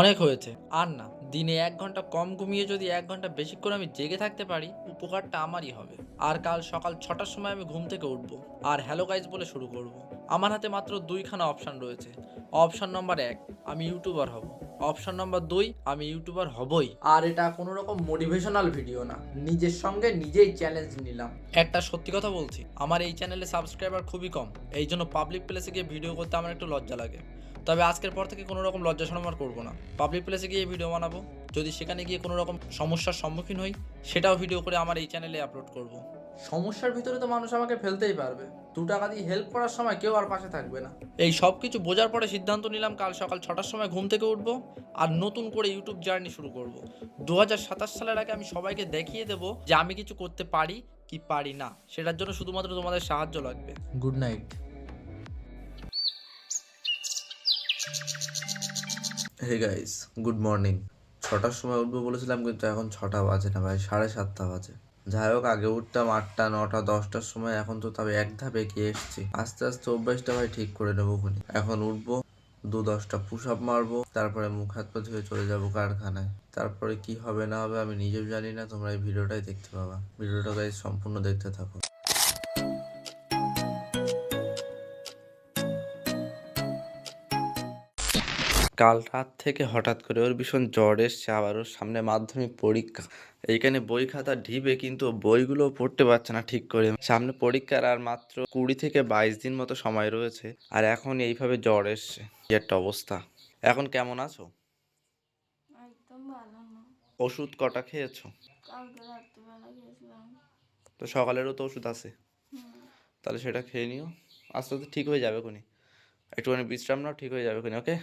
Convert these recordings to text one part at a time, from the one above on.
অনেক হয়েছে, আর না। দিনে 1 ঘন্টা কম ঘুমিয়ে যদি 1 ঘন্টা বেশিক্ষণ আমি জেগে থাকতে পারি, উপকারটা আমারই হবে। আর কাল সকাল 6টার সময় আমি ঘুম থেকে উঠবো আর হ্যালো গাইজ বলে শুরু করব। আমার হাতে মাত্র দুইখানা অপশান রয়েছে। অপশান নম্বর 1, আমি ইউটিউবার হব। অপশান নম্বর 2, আমি ইউটিউবার হবই। আর এটা কোনো রকম মোটিভেশনাল ভিডিও না, নিজের সঙ্গে নিজেই চ্যালেঞ্জ নিলাম। একটা সত্যি কথা বলছি, আমার এই চ্যানেলে সাবস্ক্রাইবার খুবই কম, এই জন্য পাবলিক প্লেসে গিয়ে ভিডিও করতে আমার একটু লজ্জা লাগে। তবে আজকের পর থেকে কোনো রকম লজ্জা শরম আর করবো না। পাবলিক প্লেসে গিয়ে ভিডিও বানাবো, যদি সেখানে গিয়ে কোনো রকম সমস্যার সম্মুখীন হই, সেটাও ভিডিও করে আমার এই চ্যানেলে আপলোড করব। সমস্যার ভিতরে তো মানুষ আমাকে ফেলতেই পারবে, 2 টাকা দিয়ে হেল্প করার সময় কেউ আর পাশে থাকবে না। এই সব কিছু বোঝার পরে সিদ্ধান্ত নিলাম কাল সকাল 6টার সময় ঘুম থেকে উঠবো আর নতুন করে ইউটিউব জার্নি শুরু করব। 2027 সালের আগে আমি সবাইকে দেখিয়ে দেবো যে আমি কিছু করতে পারি কি পারি না, সেটার জন্য শুধুমাত্র তোমাদের সাহায্য লাগবে। Good night. Hey guys, good morning. 6টার সময় উঠবো বলেছিলাম, কিন্তু এখন 6টা বাজে না ভাই, 7:30 বাজে। যাই হোক, আগে উঠতাম 8টা 9টা 10টার সময়, এখন তো তবে এক ধাপে এগিয়ে এসেছি। আস্তে আস্তে অভ্যাসটা ভাই ঠিক করে নেবো খুনি। এখন উঠবো, 10টা পুশ আপ মারবো, তারপরে মুখ হাত পা ধুয়ে চলে যাবো কারখানায়। তারপরে কি হবে না হবে আমি নিজেও জানি না, তোমরা এই ভিডিওটাই দেখতে পাবা। ভিডিওটা গাইস সম্পূর্ণ দেখতে থাকো। কাল রাত থেকে হঠাৎ করে ওর ভীষণ জ্বর এসছে, আবার ওর সামনে মাধ্যমিক পরীক্ষা। এইখানে বই খাতা ঢিবে, কিন্তু বইগুলো পড়তে পারছে না ঠিক করে। সামনে পরীক্ষার আর মাত্র 20 থেকে 22 দিন মতো সময় রয়েছে, আর এখন এইভাবে জ্বর এসছে। কি একটা অবস্থা। এখন কেমন আছো? একদম ভালো না। ওষুধ কটা খেয়েছো? কালকে রাত্রিবেলা গেছিলাম। তো সকালেরও তো ওষুধ আছে, হুম। তাহলে সেটা খেয়ে নিও। আস্তে আস্তে ঠিক হয়ে যাবে কোনি, একটুখানি বিশ্রাম নাও, ঠিক হয়ে যাবে কোনি। ওকে,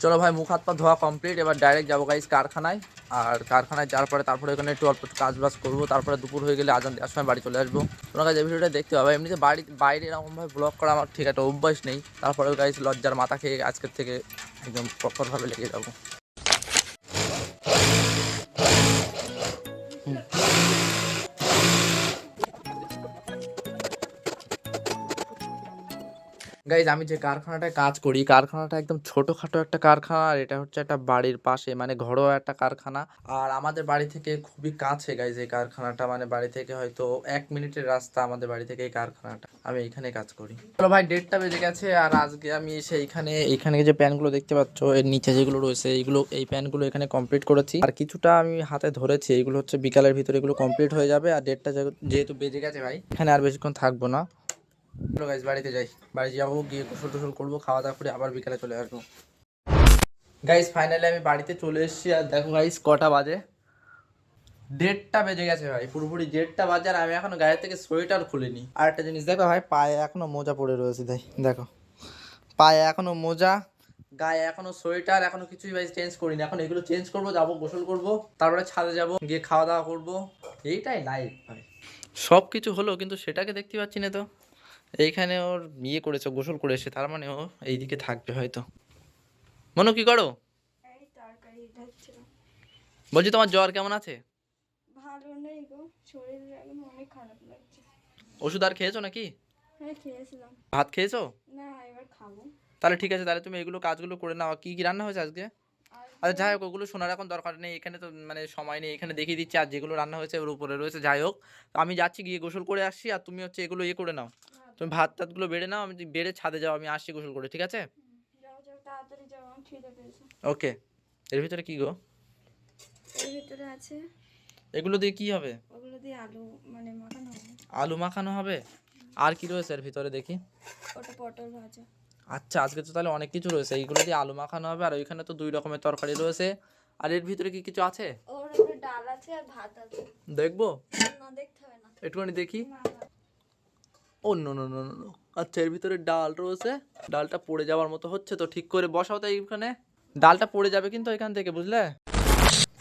চলো ভাই, মুখ হাত পা ধোয়া কমপ্লিট, এবার ডাইরেক্ট যাবো গাইস কারখানায়। আর কারখানায় যাওয়ার পরে তারপরে এখানে একটু অল্প কাজ বাজ করবো, তারপরে দুপুর হয়ে গেলে আজান দেওয়ার সময় বাড়ি চলে আসবো। তোমরা গাইস এই ভিডিওটা দেখতে হবে। এমনিতে বাইরে এরকমভাবে ব্লগ করা আমার ঠিক একটা অভ্যাস নেই, তারপরে গাইস লজ্জার মাথা খেয়ে আজকের থেকে একদম প্রপারভাবে লেগে যাবো। গাইজ, আমি যে কারখানাটায় কাজ করি, কারখানাটা একদম ছোটোখাটো একটা কারখানা, আর এটা হচ্ছে একটা বাড়ির পাশে, মানে ঘরোয়া একটা কারখানা। আর আমাদের বাড়ি থেকে খুবই কাছে গাইজ এই কারখানাটা, মানে বাড়ি থেকে হয়তো 1 মিনিটের রাস্তা আমাদের বাড়ি থেকে এই কারখানাটা। আমি এইখানে কাজ করি। চলো ভাই, 1:30 বেজে গেছে, আর আজকে আমি এসে এইখানে যে প্যানগুলো দেখতে পাচ্ছ, এর নিচে যেগুলো রয়েছে এই প্যানগুলো এখানে কমপ্লিট করেছি। আর কিছুটা আমি হাতে ধরেছি, এগুলো হচ্ছে বিকালের ভিতরে এগুলো কমপ্লিট হয়ে যাবে। আর 1:30 যেহেতু বেজে গেছে ভাই, এখানে আর বেশিক্ষণ থাকবো না। চলো গাইজ, বাড়িতে যাই। বাড়ি যাবো, গিয়ে গোসল টোসল করবো, খাওয়া দাওয়া করে আবার বিকালে চলে আসবো। গাইজ ফাইনালি আমি বাড়িতে চলে এসেছি, আর দেখো গাইজ কটা বাজে, 1:30 বেজে গেছে ভাই, পুরোপুরি 1:30 বাজে, আর আমি এখনো গায়ের থেকে সোয়েটার খুলিনি। আর একটা জিনিস দেখো ভাই, পায়ে এখনো মোজা পড়ে রয়েছে, দেখো পায়ে এখনো মোজা, গায়ে এখনো সোয়েটার, এখনো কিছুই ভাই চেঞ্জ করিনি। এখন এগুলো চেঞ্জ করবো, যাবো গোসল করবো, তারপরে ছাদে যাবো, গিয়ে খাওয়া দাওয়া করবো। এইটাই লাইফ ভাই। সব কিছু হলো, কিন্তু সেটাকে দেখতে পাচ্ছি না তো। এইখানে ওর বিয়ে করেছে, গোসল করে এসে, তার মানে ও এইদিকে থাকবে হয়তো। মনু, কি করো? এই তরকারি ঢাকছিলাম। বলছি, তোমার জ্বর কেমন আছে? ভালো নেই গো, শরীর এখন অনেক খারাপ লাগছে। ওষুধ আর খেয়েছো নাকি? হ্যাঁ, খেয়েছিলাম। ভাত খেয়েছো? না, এবার খাবো। তাহলে ঠিক আছে, তাহলে তুমি এগুলো কাজগুলো করে নাও। কি কি রান্না হয়েছে আজকে? আজকে আচ্ছা যাই হোক, ওগুলো শোনার এখন দরকার নেই, এখানে তো মানে সময় নেই, এখানে দেখিয়ে দিচ্ছি। আর যেগুলো রান্না হয়েছে ওর উপরে রয়েছে। যাই হোক, আমি যাচ্ছি, গিয়ে গোসল করে আসছি, আর তুমি হচ্ছে এগুলো করে নাও। তুমি ভাত টাতগুলো বেড়ে নাও, আমি বেড়ে ছাদে যাও, আমি আসছি গোসল করে, ঠিক আছে? যাও যাও, তাড়াতাড়ি যাও, আমার খিদে পেয়েছে। ওকে। এর ভিতরে কি গো? এর ভিতরে আছে, এগুলো দিয়ে কি হবে? ওগুলো দিয়ে আলু মানে মাখানো হবে। আলু মাখানো হবে? আর কি রয়েছে এর ভিতরে দেখি? ওটা পটল ভাজা। আচ্ছা, আজকে তো তাহলে অনেক কিছু রয়েছে, এইগুলো দিয়ে আলু মাখানো হবে। আর ওইখানে তো 2 রকমের তরকারি রয়েছে। আর এর ভিতরে কি কিছু আছে? ওর উপরে ডাল আছে আর ভাত আছে। দেখবো? না, দেখতে হবে না। একটুখানি দেখি। না, না। ও নো নো নো নো। আচ্ছা, এর ভিতরে ডাল রয়েছে। ডালটা পড়ে যাওয়ার মতো হচ্ছে, তো ঠিক করে বসাও তো এইখানে। ডালটা পড়ে যাবে কিন্তু এখান থেকে, বুঝলে?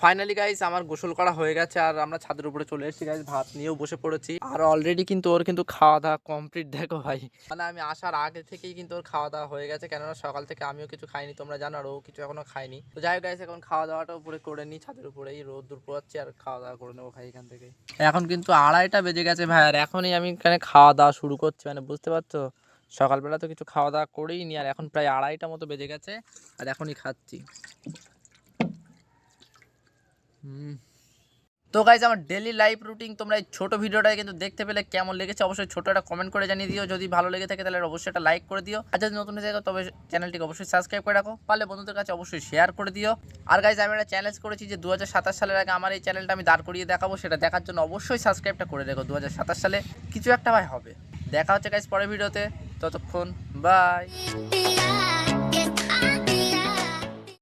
ফাইনালি গাইস, আমার গোসল করা হয়ে গেছে, আর আমরা ছাদের উপরে চলে এসেছি গাইস, ভাত নিয়েও বসে পড়েছি। আর অলরেডি কিন্তু ওর কিন্তু খাওয়া দাওয়া কমপ্লিট, দেখো ভাই। মানে আমি আসার আগে থেকেই কিন্তু ওর খাওয়া দাওয়া হয়ে গেছে, কেননা সকাল থেকে আমিও কিছু খাইনি, তোমরা জানো, আর ও কিছু এখনো খাইনি। তো যাই হোক গাইস, এখন খাওয়া দাওয়াটা উপরে করে নিই, ছাদের উপরেই রোদ দূর পোয়াচ্ছি, আর খাওয়া দাওয়া করে নেবো ভাই এখান থেকে। এখন কিন্তু 2:30 বেজে গেছে ভাই, আর এখনই আমি এখানে খাওয়া দাওয়া শুরু করছি, মানে বুঝতে পারছো, সকালবেলা তো কিছু খাওয়া দাওয়া করেই নি, আর এখন প্রায় 2:30টা মতো বেজে গেছে, আর এখনই খাচ্ছি। তো গাইজ আমার ডেলি লাইফ রুটিন তোমরা এই ছোট ভিডিওটা কিন্তু দেখতে পেলে কেমন লেগেছে অবশ্যই ছোট একটা কমেন্ট করে জানিয়ে দিও। যদি ভালো লেগে থাকে তাহলে অবশ্যই একটা লাইক করে দিও, আর যদি নতুন হয়ে থাকে তবে চ্যানেলটিকে অবশ্যই সাবস্ক্রাইব করে রাখো, পারলে বন্ধুদের কাছে অবশ্যই শেয়ার করে দিও। আর গাইজ আমি একটা চ্যালেঞ্জ করেছি যে 2027 সালের আগে আমার এই চ্যানেলটা আমি দাঁড় করিয়ে দেখাবো, সেটা দেখার জন্য অবশ্যই সাবস্ক্রাইবটা করে রেখো। 2027 সালে কিছু একটা ভাই হবে। দেখা হচ্ছে গাইজ পরের ভিডিওতে, ততক্ষণ বাই।